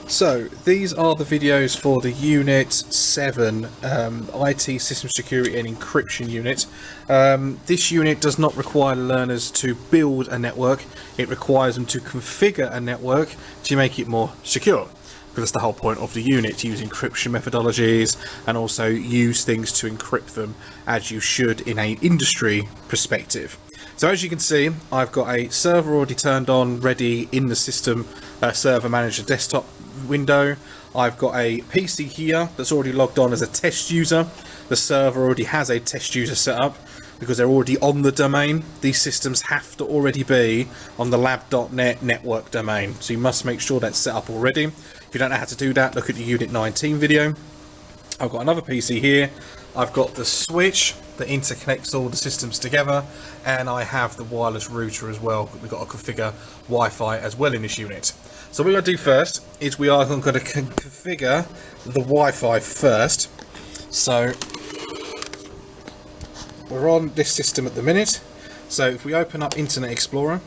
So these are the videos for the Unit 7 IT System Security and Encryption unit. This unit does not require learners to build a network, it requires them to configure a network to make it more secure. Because that's the whole point of the unit, to use encryption methodologies and also use things to encrypt them as you should in an industry perspective. So as you can see, I've got a server already turned on, ready in the system server manager desktop window. I've got a PC here that's already logged on as a test user. The server already has a test user set up because they're already on the domain. These systems have to already be on the lab.net network domain, so you must make sure that's set up already. If you don't know how to do that, look at the Unit 19 video. I've got another PC here. I've got the switch that interconnects all the systems together, and I have the wireless router as well. We've got to configure Wi-Fi as well in this unit. So what we're going to do first is we are going to configure the Wi-Fi first. So we're on this system at the minute. So if we open up Internet Explorer,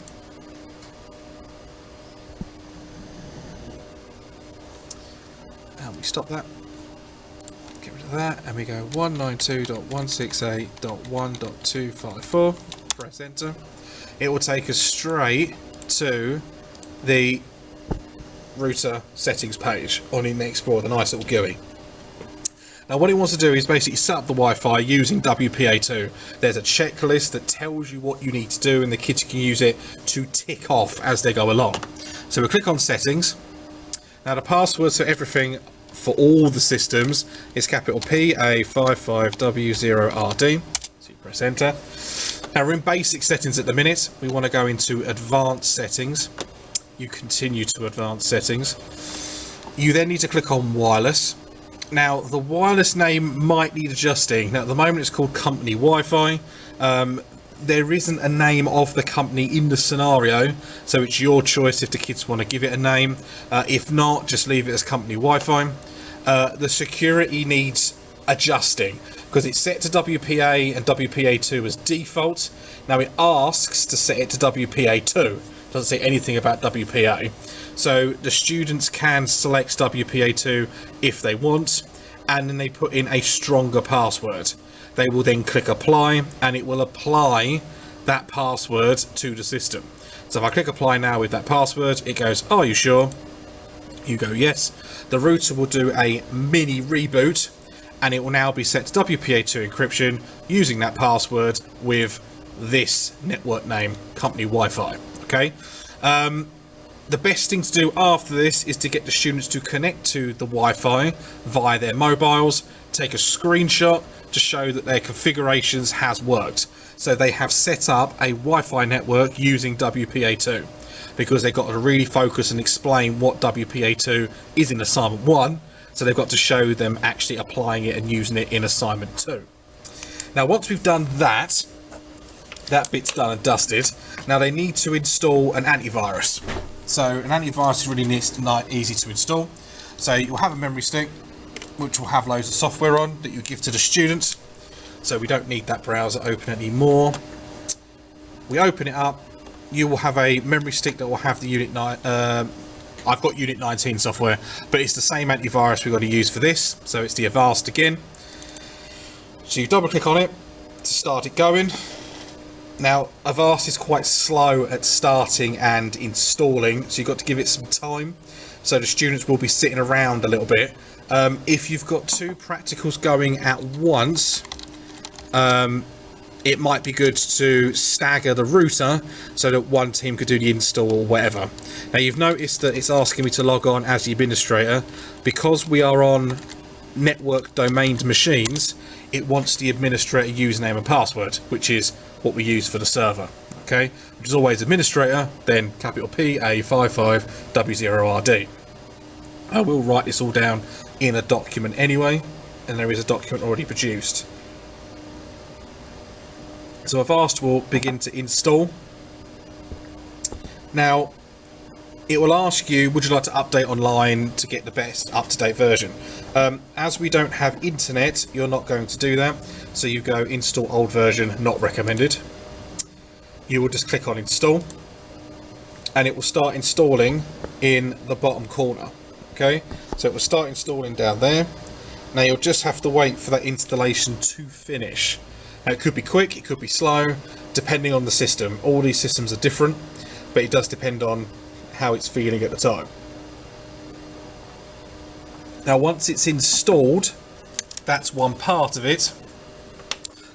and we stop that, get rid of that, and we go 192.168.1.254, press enter. It will take us straight to the router settings page on Internet Explorer, the nice little GUI. Now what it wants to do is basically set up the Wi-Fi using WPA2. There's a checklist that tells you what you need to do, and the kids can use it to tick off as they go along. So we click on settings. Now the password for everything for all the systems is capital PA55W0RD. So you press enter. Now we're in basic settings at the minute. We want to go into advanced settings. You continue to advanced settings. You then need to click on wireless. Now the wireless name might need adjusting. Now at the moment it's called company Wi-Fi. There isn't a name of the company in the scenario, so it's your choice if the kids want to give it a name. If not, just leave it as company Wi-Fi. The security needs adjusting because it's set to WPA and WPA2 as default. Now it asks to set it to WPA2. Doesn't say anything about WPA. So the students can select WPA2 if they want, and then they put in a stronger password. They will then click apply, and it will apply that password to the system. So if I click apply now with that password, it goes, "Are you sure?" You go yes. The router will do a mini reboot, and it will now be set to WPA2 encryption using that password with this network name, company Wi-Fi. Okay. The best thing to do after this is to get the students to connect to the Wi-Fi via their mobiles, take a screenshot to show that their configurations has worked. So they have set up a Wi-Fi network using WPA2, because they've got to really focus and explain what WPA2 is in assignment 1. So they've got to show them actually applying it and using it in assignment 2. Now once we've done that, that bit's done and dusted. Now they need to install an antivirus. So an antivirus is really easy to install. So you'll have a memory stick which will have loads of software on that you give to the students. So we don't need that browser open anymore. We open it up. You will have a memory stick that will have the Unit 9. I've got Unit 19 software, but it's the same antivirus we've got to use for this. So it's the Avast again. So you double click on it to start it going. Now Avast is quite slow at starting and installing, so you've got to give it some time. So the students will be sitting around a little bit. If you've got 2 practicals going at once, it might be good to stagger the router so that one team could do the install or whatever. Now you've noticed that it's asking me to log on as the administrator. Because we are on network domained machines, it wants the administrator username and password, which is what we use for the server. Okay, which is always administrator, then capital PA55W0RD. I will write this all down in a document anyway, and there is a document already produced. So Avast will begin to install. Now it will ask you, would you like to update online to get the best up-to-date version? As we don't have internet, you're not going to do that, so you go install old version, not recommended. You will just click on install, and it will start installing in the bottom corner. Okay, so it will start installing down there. Now you'll just have to wait for that installation to finish. Now it could be quick, it could be slow, depending on the system. All these systems are different, but it does depend on how it's feeling at the time. Now once it's installed, that's one part of it,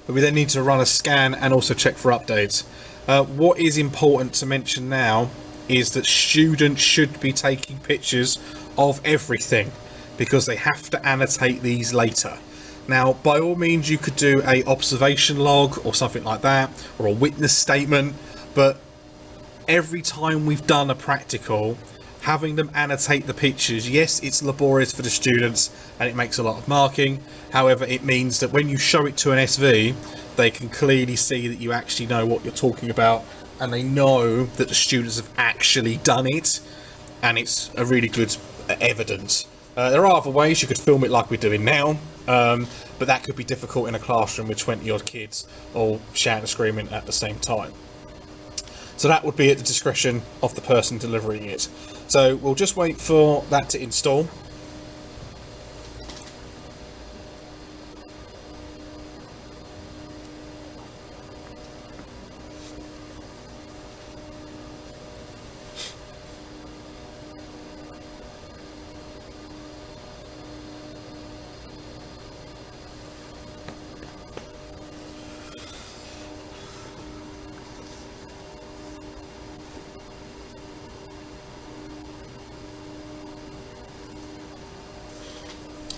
but we then need to run a scan and also check for updates. What is important to mention now is that students should be taking pictures of everything, because they have to annotate these later. Now, by all means, you could do a observation log or something like that, or a witness statement, but every time we've done a practical, having them annotate the pictures, yes, it's laborious for the students and it makes a lot of marking. However, it means that when you show it to an SV, they can clearly see that you actually know what you're talking about, and they know that the students have actually done it, and it's a really good evidence. There are other ways. You could film it like we're doing now, but that could be difficult in a classroom with 20 odd kids all shouting and screaming at the same time. So that would be at the discretion of the person delivering it. So we'll just wait for that to install.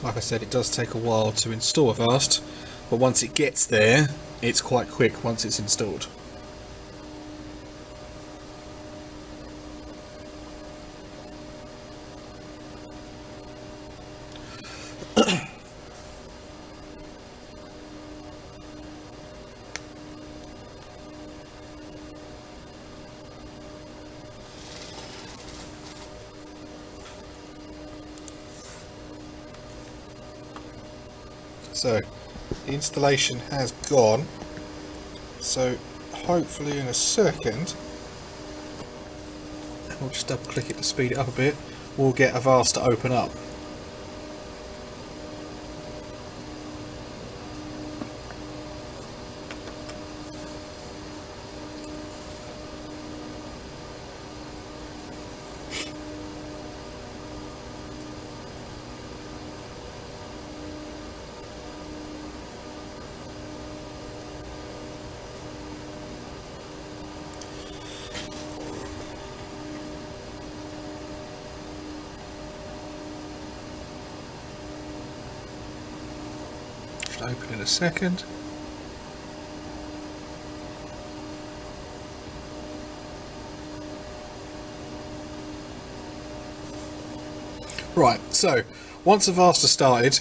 Like I said, it does take a while to install Avast, but once it gets there, it's quite quick once it's installed. So the installation has gone, so hopefully in a second, we'll just double click it to speed it up a bit, we'll get Avast to open up. Open in a second. Right, so once Avast has started,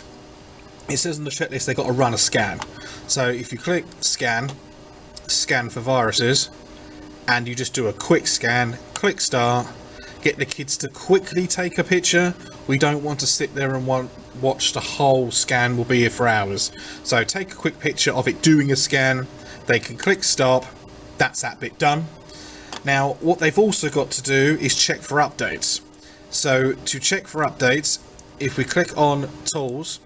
it says on the checklist they've got to run a scan. So if you click scan for viruses, and you just do a quick scan, click start, get the kids to quickly take a picture. We don't want to sit there and watch the whole scan, will be here for hours. So take a quick picture of it doing a scan, they can click stop, that's that bit done. Now what they've also got to do is check for updates. So to check for updates, if we click on tools,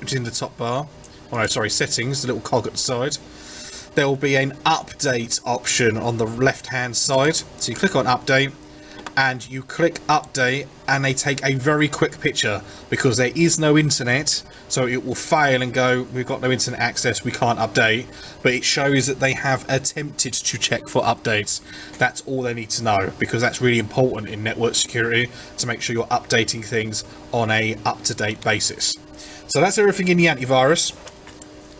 which is in the top bar, oh no, sorry, settings, the little cog at the side, there will be an update option on the left hand side. So you click on update, and you click update, and they take a very quick picture because there is no internet, so it will fail and go, we've got no internet access, we can't update, but it shows that they have attempted to check for updates. That's all they need to know, because that's really important in network security, to make sure you're updating things on a up-to-date basis. So that's everything in the antivirus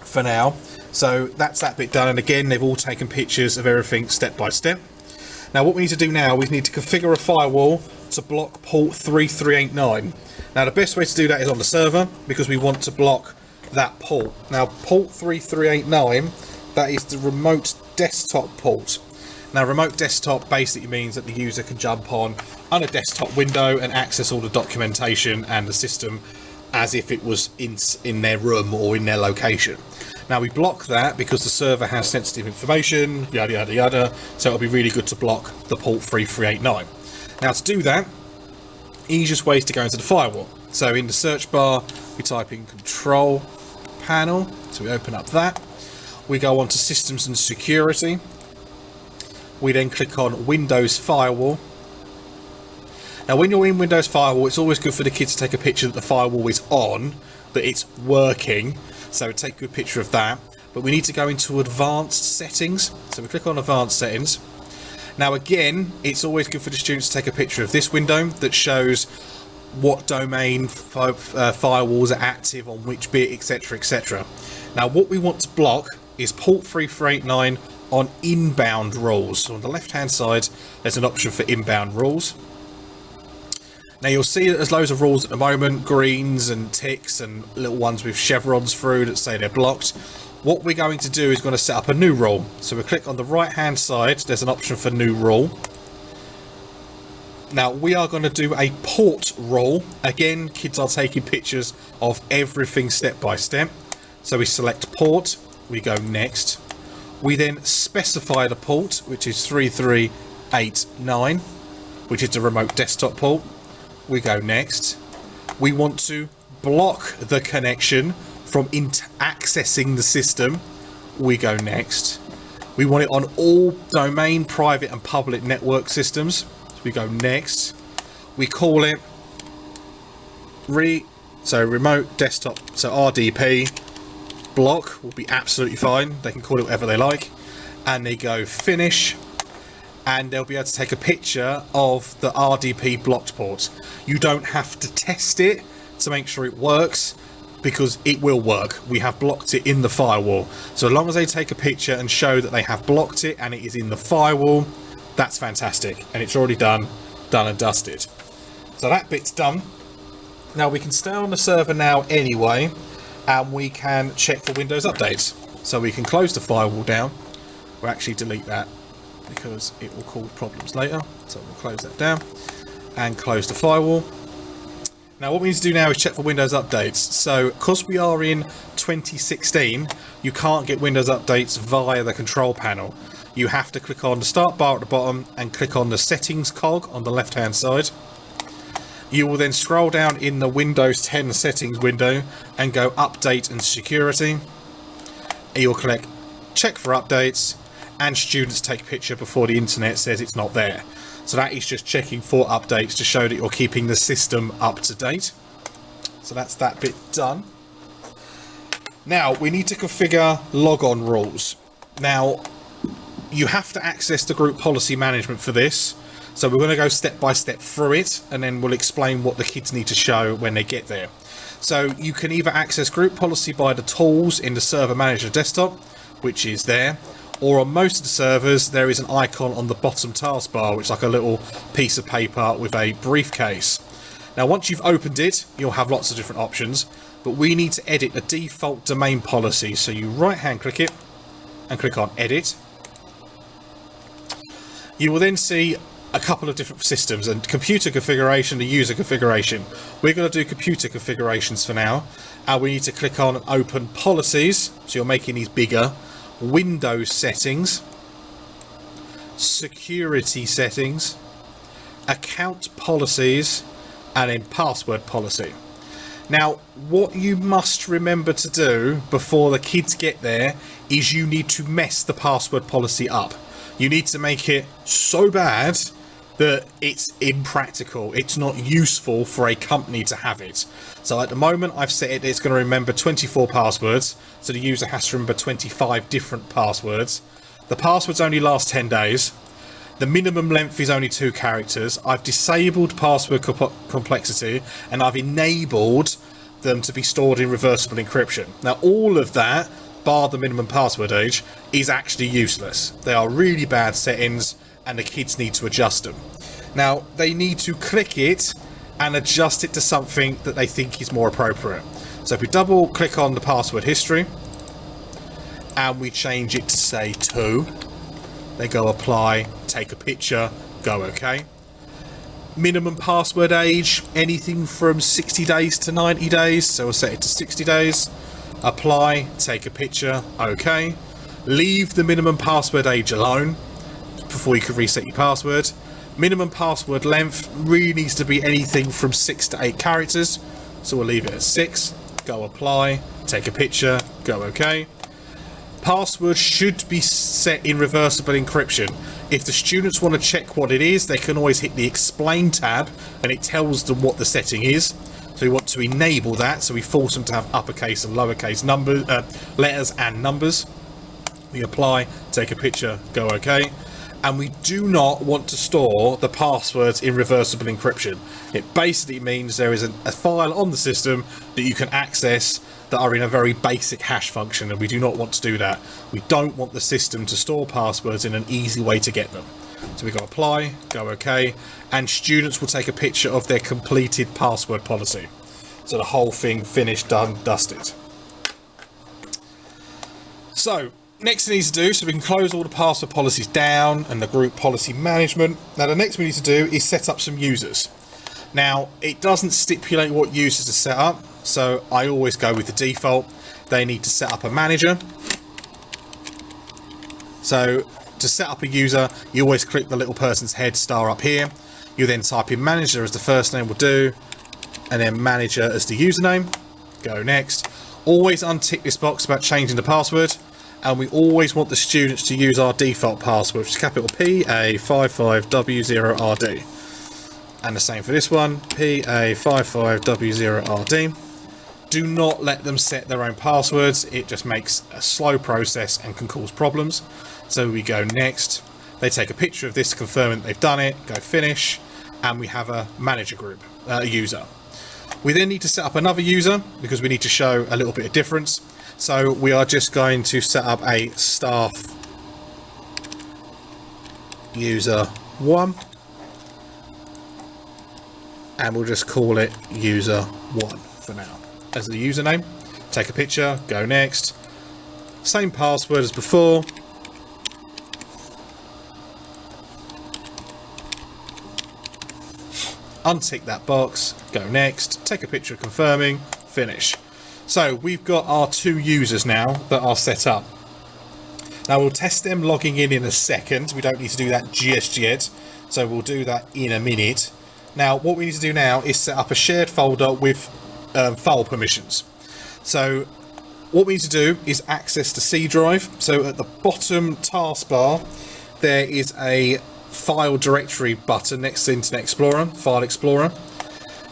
for now. So that's that bit done, and again, they've all taken pictures of everything step by step. Now what we need to do now, we need to configure a firewall to block port 3389. Now the best way to do that is on the server, because we want to block that port. Now port 3389, that is the remote desktop port. Now remote desktop basically means that the user can jump on a desktop window and access all the documentation and the system as if it was in their room or in their location. Now we block that because the server has sensitive information, yada yada yada, so it'll be really good to block the port 3389. Now to do that, Easiest way is to go into the firewall. So in the search bar, we type in control panel. So we open up that. We go on to systems and security. We then click on Windows Firewall. Now when you're in Windows Firewall, it's always good for the kids to take a picture that the firewall is on, that it's working. So take a good picture of that. But we need to go into advanced settings. So we click on advanced settings. Now again, it's always good for the students to take a picture of this window that shows what domain firewalls are active on which bit, etc, etc. Now what we want to block is port 3489 on inbound rules. So on the left hand side there's an option for inbound rules. Now you'll see that there's loads of rules at the moment, greens and ticks and little ones with chevrons through that say they're blocked. What we're going to do is going to set up a new rule. So we click on the right hand side, there's an option for new rule. Now we are going to do a port rule. Again, kids are taking pictures of everything step by step. So we select port, we go next. We then specify the port, which is 3389, which is the remote desktop port. We go next. We want to block the connection from accessing the system. We go next. We want it on all domain, private and public network systems. So we go next. We call it remote desktop, so RDP block will be absolutely fine. They can call it whatever they like. And they go finish, and they'll be able to take a picture of the RDP blocked port. You don't have to test it to make sure it works, because it will work. We have blocked it in the firewall. So as long as they take a picture and show that they have blocked it and it is in the firewall, that's fantastic. And it's already done and dusted. So that bit's done. Now we can stay on the server now anyway, and we can check for Windows updates. So we can close the firewall down. We'll actually delete that because it will cause problems later. So we'll close that down and close the firewall. Now what we need to do now is check for Windows updates. So because we are in 2016, you can't get Windows updates via the control panel. You have to click on the start bar at the bottom and click on the settings cog on the left hand side. You will then scroll down in the Windows 10 settings window and go update and security. And you'll click check for updates, and students take a picture before the internet says it's not there. So that is just checking for updates to show that you're keeping the system up to date. So that's that bit done. Now we need to configure logon rules. Now you have to access the group policy management for this. So we're going to go step by step through it, and then we'll explain what the kids need to show when they get there. So you can either access group policy by the tools in the server manager desktop, which is there, or on most of the servers there is an icon on the bottom taskbar, which is like a little piece of paper with a briefcase. Now once you've opened it, you'll have lots of different options, but we need to edit the default domain policy. So you right hand click it and click on edit. You will then see a couple of different systems, and computer configuration and user configuration. We're going to do computer configurations for now, and we need to click on open policies, so you're making these bigger, Windows settings, security settings, account policies, and then password policy. Now what you must remember to do before the kids get there is you need to mess the password policy up. You need to make it so bad that it's impractical. It's not useful for a company to have it. So at the moment I've set it, it's going to remember 24 passwords, so the user has to remember 25 different passwords. The passwords only last 10 days. The minimum length is only 2 characters. I've disabled password complexity, and I've enabled them to be stored in reversible encryption. Now all of that, bar the minimum password age, is actually useless. They are really bad settings, and the kids need to adjust them. Now they need to click it and adjust it to something that they think is more appropriate. So if we double click on the password history and we change it to say 2, they go apply, take a picture, go OK. Minimum password age, anything from 60 days to 90 days, so we'll set it to 60 days. Apply, take a picture, OK. Leave the minimum password age alone before you can reset your password. Minimum password length really needs to be anything from 6 to 8 characters. So we'll leave it at 6. Go apply, take a picture, go OK. Password should be set in reversible encryption. If the students want to check what it is, they can always hit the explain tab and it tells them what the setting is. So we want to enable that, so we force them to have uppercase and lowercase numbers, letters and numbers. We apply, take a picture, go OK. And we do not want to store the passwords in reversible encryption. It basically means there is a file on the system that you can access that are in a very basic hash function, and we do not want to do that. We don't want the system to store passwords in an easy way to get them. So we go apply, go OK, and students will take a picture of their completed password policy. So the whole thing finished, done, dusted. So next thing we need to do, so we can close all the password policies down and the group policy management. Now the next we need to do is set up some users. Now it doesn't stipulate what users to set up, so I always go with the default. They need to set up a manager. So to set up a user, you always click the little person's head star up here. You then type in manager as the first name will do, and then manager as the username. Go next. Always untick this box about changing the password. And we always want the students to use our default password, which is capital PA55W0RD. And the same for this one, PA55W0RD. Do not let them set their own passwords. It just makes a slow process and can cause problems. So we go next. They take a picture of this, confirming that they've done it, go finish, and we have a manager group, user. We then need to set up another user because we need to show a little bit of difference. So we are just going to set up a staff user 1, and we'll just call it user 1 for now as the username. Take a picture, go next. Same password as before. Untick that box, go next, take a picture confirming, finish. So we've got our 2 users now that are set up. Now we'll test them logging in a second. We don't need to do that just yet, so we'll do that in a minute. Now what we need to do now is set up a shared folder with file permissions. So what we need to do is access the C drive. So at the bottom taskbar there is a file directory button next to Internet Explorer, File Explorer.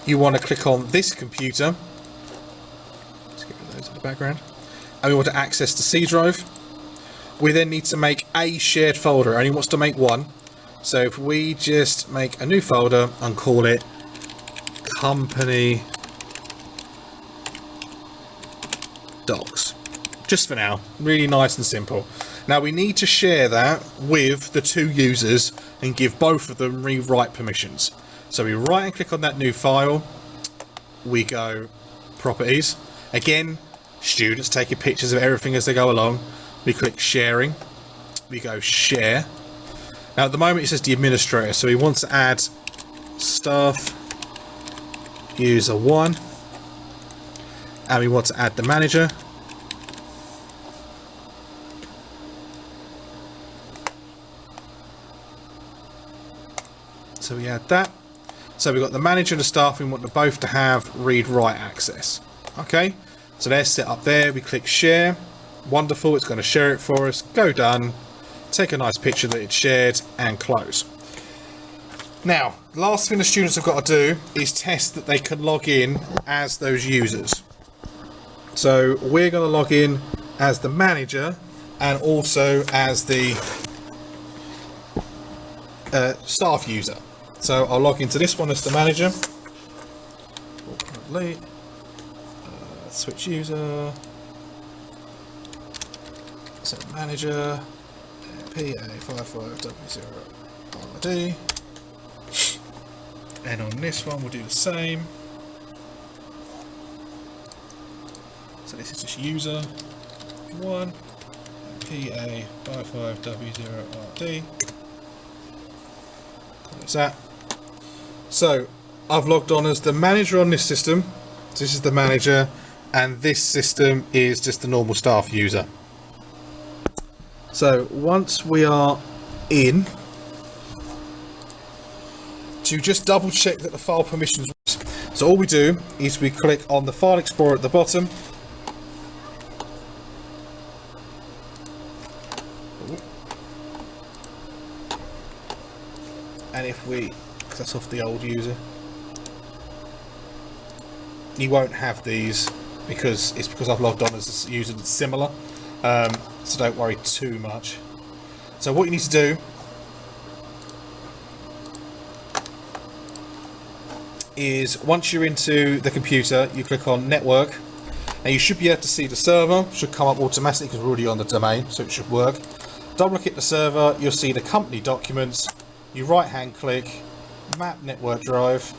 You want to click on this computer. Let's get rid of those in the background. And we want to access the C drive. We then need to make a shared folder. It only wants to make one. So if we just make a new folder and call it company docs. Just for now. Really nice and simple. Now we need to share that with the 2 users and give both of them rewrite permissions. So we right and click on that new file, we go properties. Again, students taking pictures of everything as they go along. We click sharing, we go share. Now at the moment it says the administrator, so we want to add staff user 1, and we want to add the manager. So we add that. So we've got the manager and the staff. We want them both to have read-write access. Okay, so they're set up there. We click share. Wonderful, it's going to share it for us. Go done. Take a nice picture that it's shared and close. Now, the last thing the students have got to do is test that they can log in as those users. So we're going to log in as the manager and also as the staff user. So I'll log into this one as the manager. Switch user. So manager PA55W0RD. And on this one we'll do the same. So this is just user 1 PA55W0RD. There's that. So I've logged on as the manager on this system. This is the manager, and this system is just the normal staff user. So once we are in, to just double check that the file permissions works. So all we do is we click on the File Explorer at the bottom. And if we, because that's off the old user, you won't have these because I've logged on as a user that's similar, so don't worry too much. So what you need to do is, once you're into the computer, you click on Network, and you should be able to see the server. Should come up automatically because we're already on the domain, so it should work. Double click the server, you'll see the company documents. You right hand click, map network drive,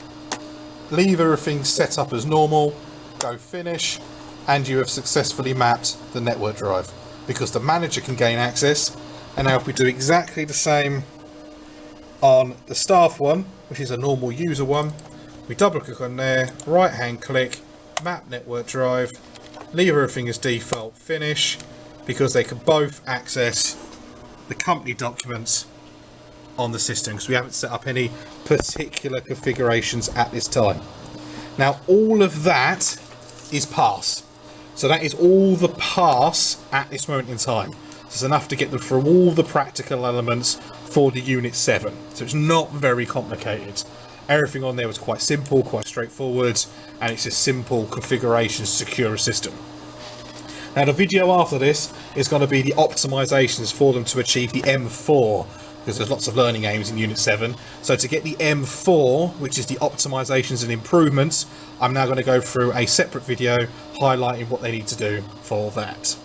leave everything set up as normal, go finish, and you have successfully mapped the network drive because the manager can gain access. And now if we do exactly the same on the staff one, which is a normal user one, we double click on there, right hand click, map network drive, leave everything as default, finish, because they can both access the company documents on the system because we haven't set up any particular configurations at this time. Now all of that is pass, so that is all the pass at this moment in time. So it's enough to get them through all the practical elements for the Unit 7, so it's not very complicated. Everything on there was quite simple, quite straightforward, and it's a simple configuration to secure a system. Now the video after this is going to be the optimizations for them to achieve the M4, because there's lots of learning aims in Unit 7. So to get the M4, which is the optimizations and improvements, I'm now going to go through a separate video highlighting what they need to do for that.